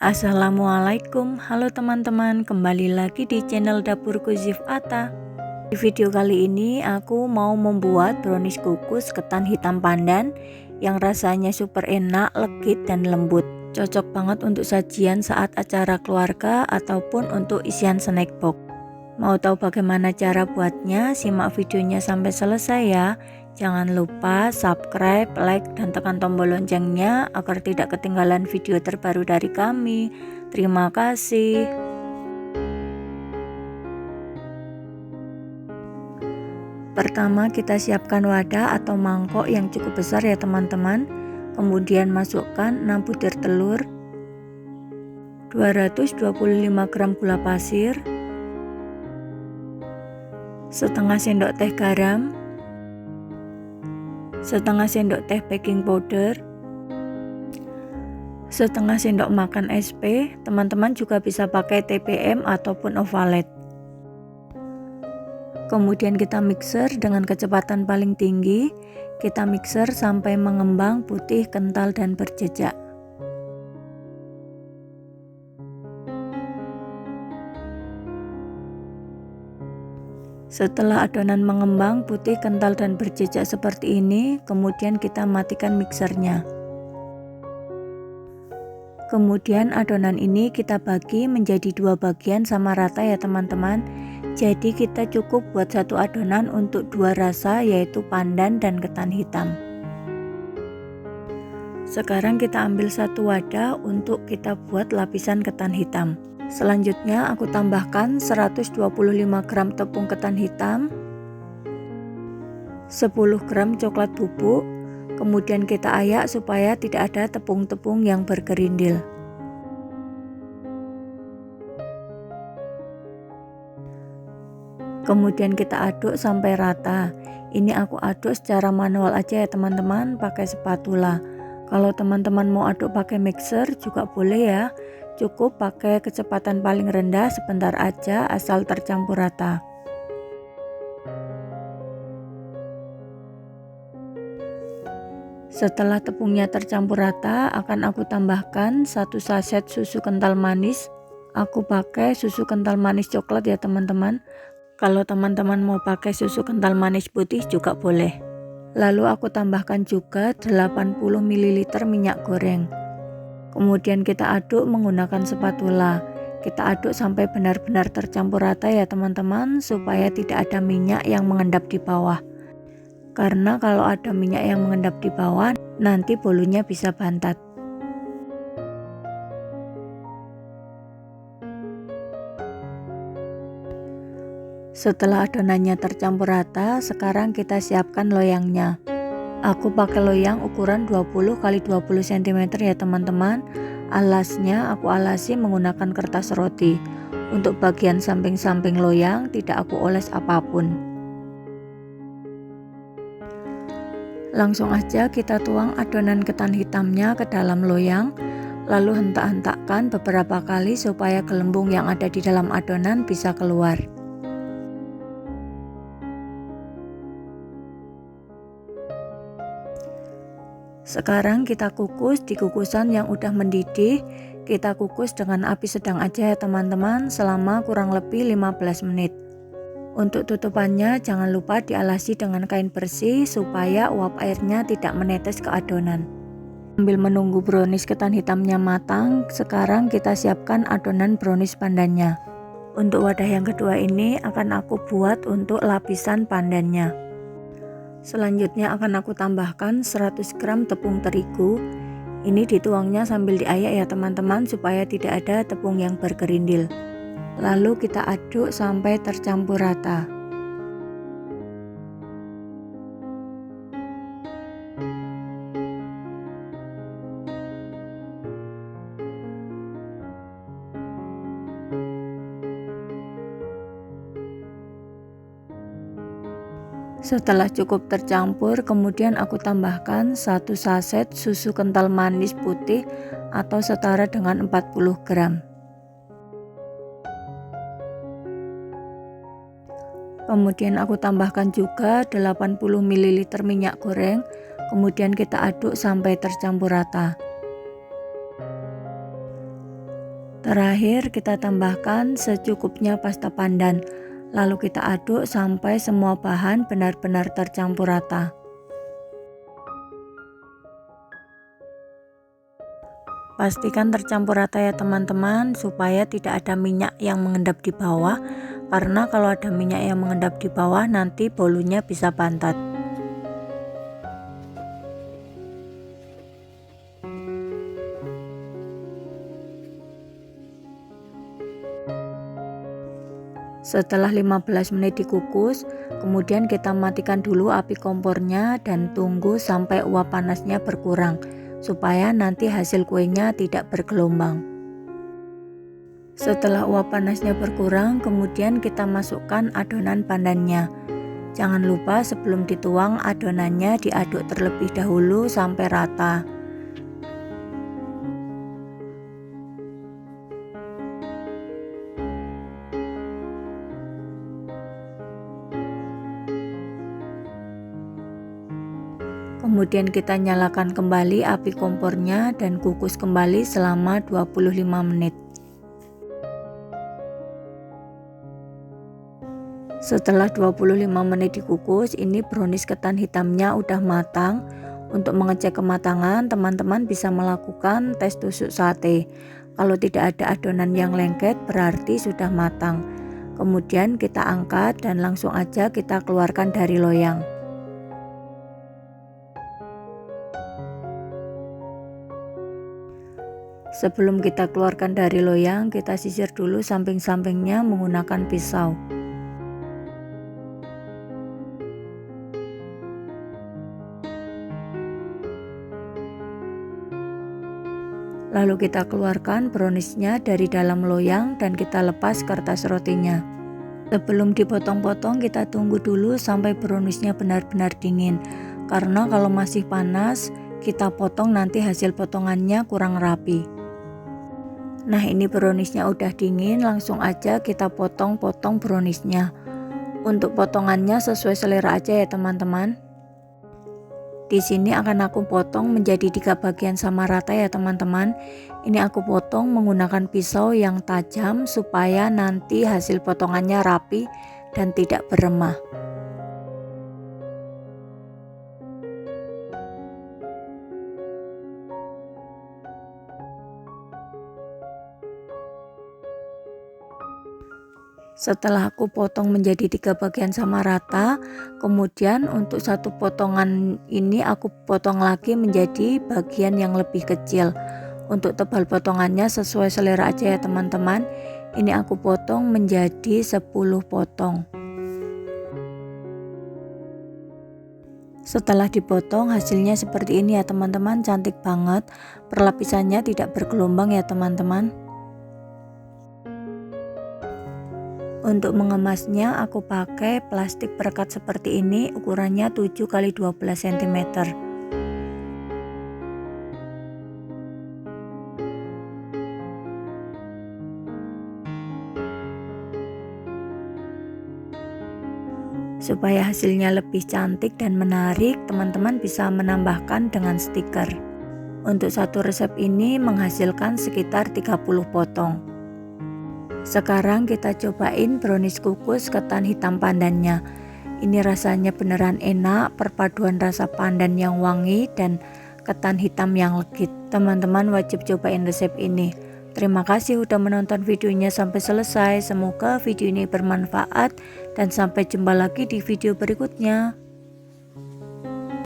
Assalamualaikum, halo teman-teman, kembali lagi di channel dapurku Zifata. Di video kali ini aku mau membuat brownies kukus ketan hitam pandan yang rasanya super enak, legit dan lembut. Cocok banget untuk sajian saat acara keluarga ataupun untuk isian snack box. Mau tahu bagaimana cara buatnya? Simak videonya sampai selesai ya. Jangan lupa subscribe, like, dan tekan tombol loncengnya agar tidak ketinggalan video terbaru dari kami. Terima kasih. Pertama kita siapkan wadah atau mangkok yang cukup besar ya teman-teman. Kemudian masukkan 6 butir telur, 225 gram gula pasir, setengah sendok teh garam, setengah sendok teh baking powder, setengah sendok makan SP. Teman-teman juga bisa pakai TPM ataupun ovalet. Kemudian kita mixer dengan kecepatan paling tinggi. Kita mixer sampai mengembang putih, kental dan berjejak. Setelah adonan mengembang putih, kental dan berjejak seperti ini, kemudian kita matikan mixernya. Kemudian adonan ini kita bagi menjadi 2 bagian sama rata ya teman-teman. Jadi kita cukup buat satu adonan untuk 2 rasa, yaitu pandan dan ketan hitam. Sekarang kita ambil satu wadah untuk kita buat lapisan ketan hitam. Selanjutnya aku tambahkan 125 gram tepung ketan hitam, 10 gram coklat bubuk, kemudian kita ayak supaya tidak ada tepung-tepung yang bergerindil. Kemudian kita aduk sampai rata. Ini aku aduk secara manual aja ya teman-teman, pakai spatula. Kalau teman-teman mau aduk pakai mixer juga boleh ya. Cukup pakai kecepatan paling rendah sebentar aja asal tercampur rata. Setelah tepungnya tercampur rata, akan aku tambahkan 1 saset susu kental manis. Aku pakai susu kental manis coklat ya teman-teman. Kalau teman-teman mau pakai susu kental manis putih juga boleh. Lalu aku tambahkan juga 80 ml minyak goreng. Kemudian kita aduk menggunakan spatula. Kita aduk sampai benar-benar tercampur rata ya teman-teman, supaya tidak ada minyak yang mengendap di bawah. Karena kalau ada minyak yang mengendap di bawah, nanti bolunya bisa bantat. Setelah adonannya tercampur rata, sekarang kita siapkan loyangnya. Aku pakai loyang ukuran 20 x 20 cm ya teman-teman. Alasnya aku alasi menggunakan kertas roti. Untuk bagian samping-samping loyang tidak aku oles apapun. Langsung aja kita tuang adonan ketan hitamnya ke dalam loyang. Lalu hentak-hentakkan beberapa kali supaya gelembung yang ada di dalam adonan bisa keluar. Sekarang kita kukus di kukusan yang udah mendidih. Kita kukus dengan api sedang aja ya teman-teman, selama kurang lebih 15 menit. Untuk tutupannya jangan lupa dialasi dengan kain bersih supaya uap airnya tidak menetes ke adonan. Sambil menunggu brownies ketan hitamnya matang, sekarang kita siapkan adonan brownies pandannya. Untuk wadah yang kedua ini akan aku buat untuk lapisan pandannya. Selanjutnya akan aku tambahkan 100 gram tepung terigu. Ini dituangnya sambil diayak ya teman-teman, supaya tidak ada tepung yang bergerindil. Lalu kita aduk sampai tercampur rata. Setelah cukup tercampur, kemudian aku tambahkan 1 saset susu kental manis putih atau setara dengan 40 gram. Kemudian aku tambahkan juga 80 ml minyak goreng. Kemudian kita aduk sampai tercampur rata. Terakhir kita tambahkan secukupnya pasta pandan, lalu kita aduk sampai semua bahan benar-benar tercampur rata. Pastikan tercampur rata ya teman-teman, supaya tidak ada minyak yang mengendap di bawah, karena kalau ada minyak yang mengendap di bawah nanti bolunya bisa bantat. Setelah 15 menit dikukus, kemudian kita matikan dulu api kompornya dan tunggu sampai uap panasnya berkurang, supaya nanti hasil kuenya tidak bergelombang. Setelah uap panasnya berkurang, kemudian kita masukkan adonan pandannya. Jangan lupa sebelum dituang adonannya diaduk terlebih dahulu sampai rata. Kemudian kita nyalakan kembali api kompornya dan kukus kembali selama 25 menit. Setelah 25 menit dikukus, ini brownies ketan hitamnya udah matang. Untuk mengecek kematangan, teman-teman bisa melakukan tes tusuk sate. Kalau tidak ada adonan yang lengket, berarti sudah matang. Kemudian kita angkat dan langsung aja kita keluarkan dari loyang. Sebelum kita keluarkan dari loyang, kita sisir dulu samping-sampingnya menggunakan pisau. Lalu kita keluarkan browniesnya dari dalam loyang dan kita lepas kertas rotinya. Sebelum dipotong-potong, kita tunggu dulu sampai browniesnya benar-benar dingin. Karena kalau masih panas, kita potong nanti hasil potongannya kurang rapi. Nah, ini browniesnya udah dingin, langsung aja kita potong-potong browniesnya. Untuk potongannya sesuai selera aja ya teman-teman. Di sini akan aku potong menjadi 3 bagian sama rata ya teman-teman. Ini aku potong menggunakan pisau yang tajam supaya nanti hasil potongannya rapi dan tidak beremah. Setelah aku potong menjadi 3 bagian sama rata, kemudian untuk satu potongan ini aku potong lagi menjadi bagian yang lebih kecil. Untuk tebal potongannya sesuai selera aja ya teman-teman. Ini aku potong menjadi 10 potong. Setelah dipotong hasilnya seperti ini ya teman-teman, cantik banget. Perlapisannya tidak bergelombang ya teman-teman. Untuk mengemasnya aku pakai plastik perekat seperti ini, ukurannya 7 x 12 cm. Supaya hasilnya lebih cantik dan menarik, teman-teman bisa menambahkan dengan stiker. Untuk satu resep ini menghasilkan sekitar 30 potong. Sekarang kita cobain brownies kukus ketan hitam pandannya. Ini rasanya beneran enak, perpaduan rasa pandan yang wangi dan ketan hitam yang legit. Teman-teman wajib cobain resep ini. Terima kasih udah menonton videonya sampai selesai. Semoga video ini bermanfaat dan sampai jumpa lagi di video berikutnya.